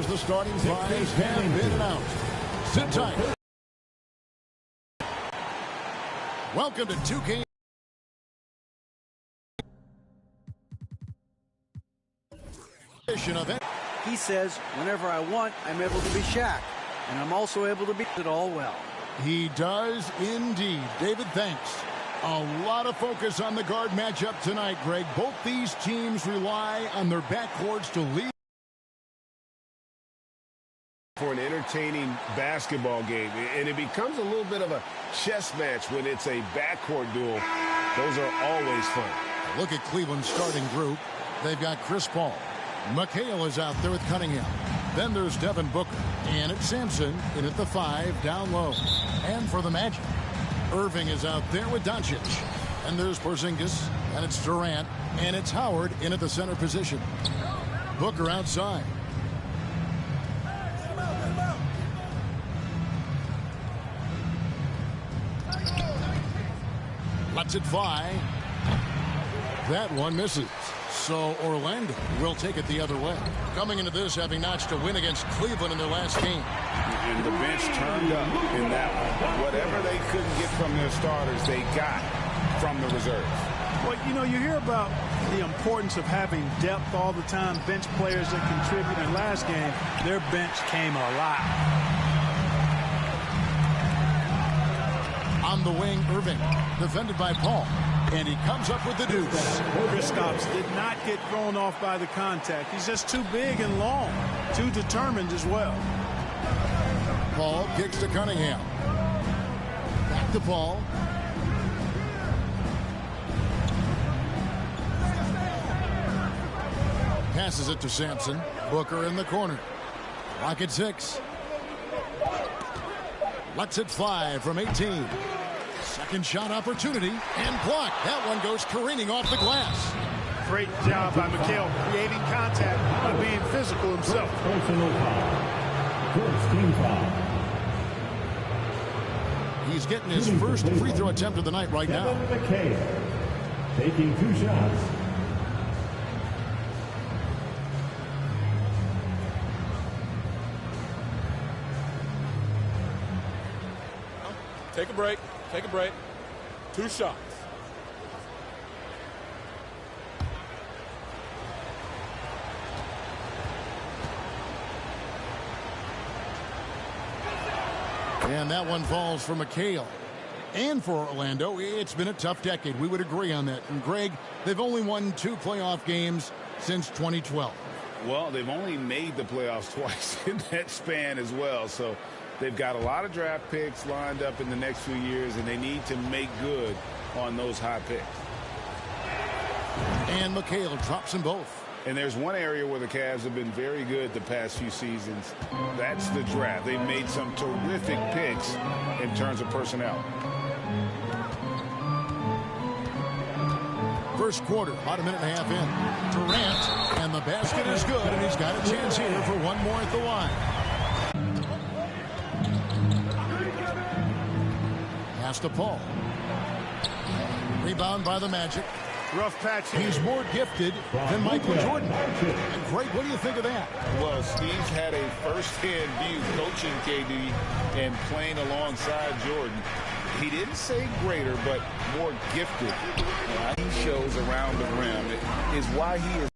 the starting fives have been announced. Sit tight. Welcome to 2K. He says, whenever I want, I'm able to be Shaq. And I'm also able to beat it all well. He does indeed. David, thanks. A lot of focus on the guard matchup tonight, Greg. Both these teams rely on their backcourts to lead. For an entertaining basketball game, and it becomes a little bit of a chess match when it's a backcourt duel. Those are always fun. Look at Cleveland's starting group. They've got Chris Paul. McHale is out there with Cunningham. Then there's Devin Booker. And it's Sampson in at the 5 down low. And for the Magic, Irving is out there with Doncic. And there's Porzingis. And it's Durant. And it's Howard in at the center position. Booker outside. Lets it fly. That one misses. So Orlando will take it the other way. Coming into this, having notched a win against Cleveland in their last game. And the bench turned up in that one. Whatever they couldn't get from their starters, they got from the reserves. Well, you know, you hear about the importance of having depth all the time, bench players that contribute. In last game, their bench came alive. On the wing, Irving, defended by Paul. And he comes up with the deuce. Kristaps did not get thrown off by the contact. He's just too big and long, too determined as well. Paul kicks to Cunningham. Back to Paul. Passes it to Sampson. Booker in the corner. Clock at 6. Lets it fly from 18. Second shot opportunity and blocked. That one goes careening off the glass. Great job by McHale creating contact by being physical himself. Personal foul. First team foul. He's getting his first free throw attempt of the night right now. Kevin McHale taking 2 shots. Take a break. Take a break. 2 shots. And that one falls for McHale. And for Orlando, it's been a tough decade. We would agree on that. And Greg, they've only won 2 playoff games since 2012. Well, they've only made the playoffs twice in that span as well. So they've got a lot of draft picks lined up in the next few years, and they need to make good on those high picks. And McHale drops them both. And there's one area where the Cavs have been very good the past few seasons. That's the draft. They've made some terrific picks in terms of personnel. First quarter, about a minute and a half in. Durant, and the basket is good, and he's got a chance here for one more at the line. Pass to Paul. Rebound by the Magic. Rough patch. He's more gifted than Michael Jordan. And Greg, what do you think of that? Well, Steve's had a first-hand view coaching KD and playing alongside Jordan. He didn't say greater, but more gifted. He shows around the rim. It is why he is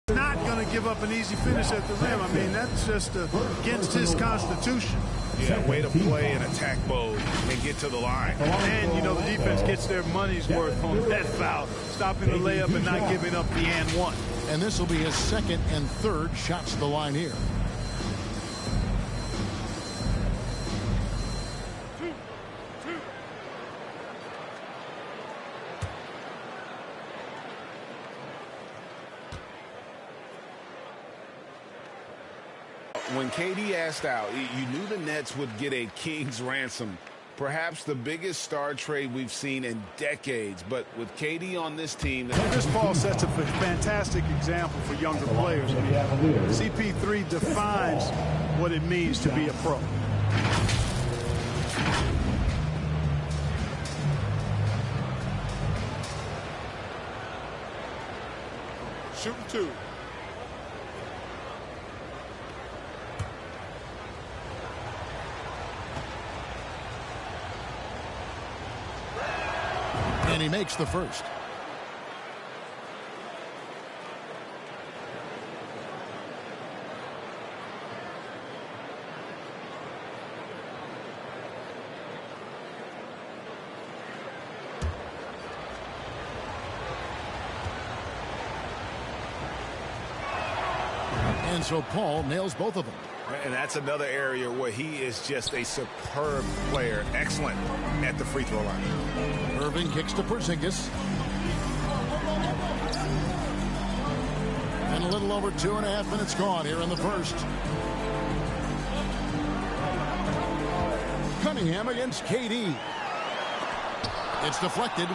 not going to give up an easy finish at the rim. I mean, that's just against his constitution. Yeah, way to play and attack mode and get to the line. And, you know, the defense gets their money's worth on that foul, stopping the layup and not giving up the and one. And this will be his second and third shots to the line here. When KD asked out, you knew the Nets would get a king's ransom. Perhaps the biggest star trade we've seen in decades. But with KD on this team... Chris Paul sets a fantastic example for younger players. I mean, CP3 defines what it means to be a pro. Shooting 2. And he makes the first. And so Paul nails both of them. And that's another area where he is just a superb player. Excellent at the free throw line. Irving kicks to Porzingis. And a little over 2.5 minutes gone here in the first. Cunningham against KD. It's deflected.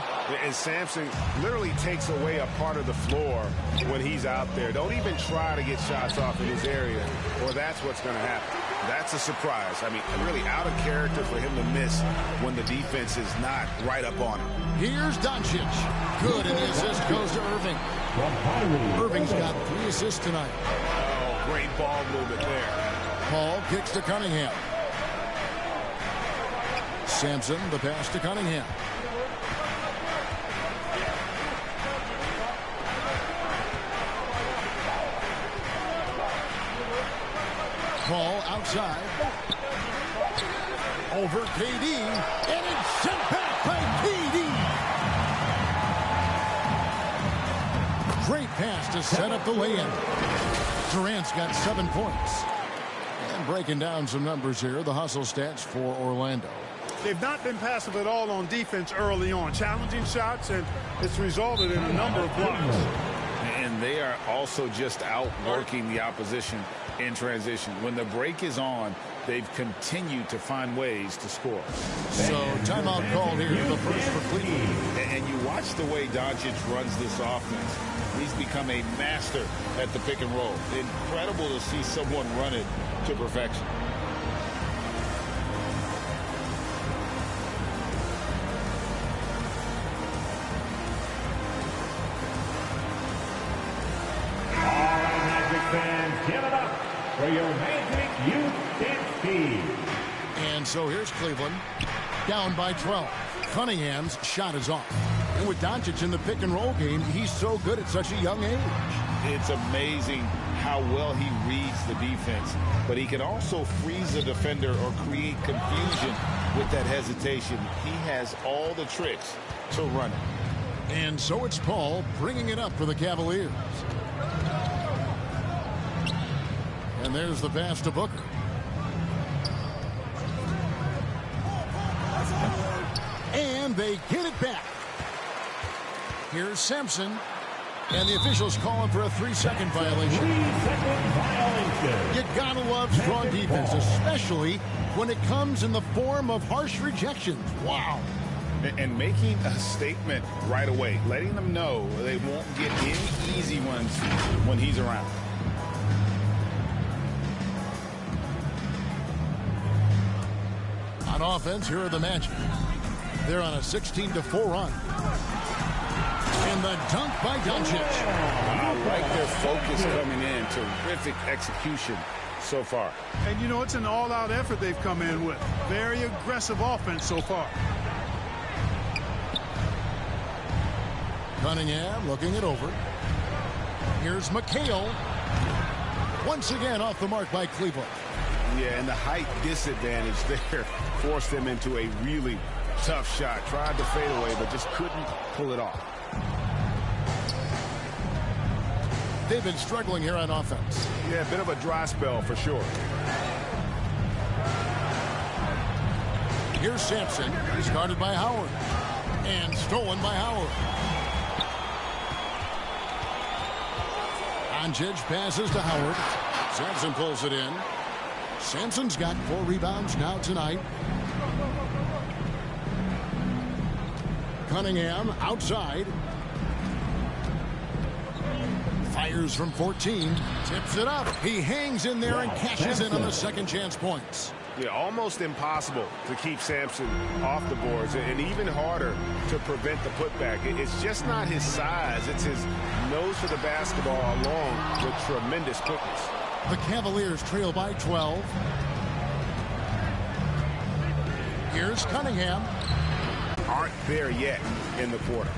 And Sampson literally takes away a part of the floor when he's out there. Don't even try to get shots off in his area, or that's what's going to happen. That's a surprise. I mean, really out of character for him to miss when the defense is not right up on him. Here's Doncic. Good, and the assist goes to Irving. Irving's got 3 assists tonight. Oh, great ball movement there. Paul kicks to Cunningham. Sampson, the pass to Cunningham. Paul outside. Over KD. And it's sent back by KD. Great pass to set up the lay-in. Durant's got 7 points. And breaking down some numbers here, the hustle stats for Orlando. They've not been passive at all on defense early on. Challenging shots, and it's resulted in a number of blocks. And they are also just outworking the opposition in transition. When the break is on, they've continued to find ways to score. So timeout called here, the first for Cleveland. And you watch the way Doncic runs this offense. He's become a master at the pick and roll. Incredible to see someone run it to perfection. Give it up for your Magic Youth Dance Team. And so here's Cleveland, down by 12. Cunningham's shot is off. And with Doncic in the pick and roll game, he's so good at such a young age. It's amazing how well he reads the defense, but he can also freeze a defender or create confusion with that hesitation. He has all the tricks to run it. And so it's Paul bringing it up for the Cavaliers. And there's the pass to Booker. And they get it back. Here's Sampson. And the officials calling for a 3-second violation. 3-second violation. You gotta love strong defense, especially when it comes in the form of harsh rejections. Wow. And making a statement right away, letting them know they won't get any easy ones when he's around. On offense, here are the Magic. They're on a 16-4 run. And the dunk by Doncic. I like their focus coming in. Terrific execution so far. And, you know, it's an all-out effort they've come in with. Very aggressive offense so far. Cunningham looking it over. Here's McHale. Once again off the mark by Cleveland. Yeah, and the height disadvantage there forced them into a really tough shot. Tried to fade away, but just couldn't pull it off. They've been struggling here on offense. Yeah, a bit of a dry spell for sure. Here's Sampson. He's guarded by Howard. And stolen by Howard. Doncic passes to Howard. Sampson pulls it in. Sampson's got 4 rebounds now tonight. Cunningham outside. Fires from 14. Tips it up. He hangs in there and cashes in on the second chance points. Yeah, almost impossible to keep Sampson off the boards, and even harder to prevent the putback. It's just not his size. It's his nose for the basketball along with tremendous quickness. The Cavaliers trail by 12. Here's Cunningham. aren't there yet in the quarter.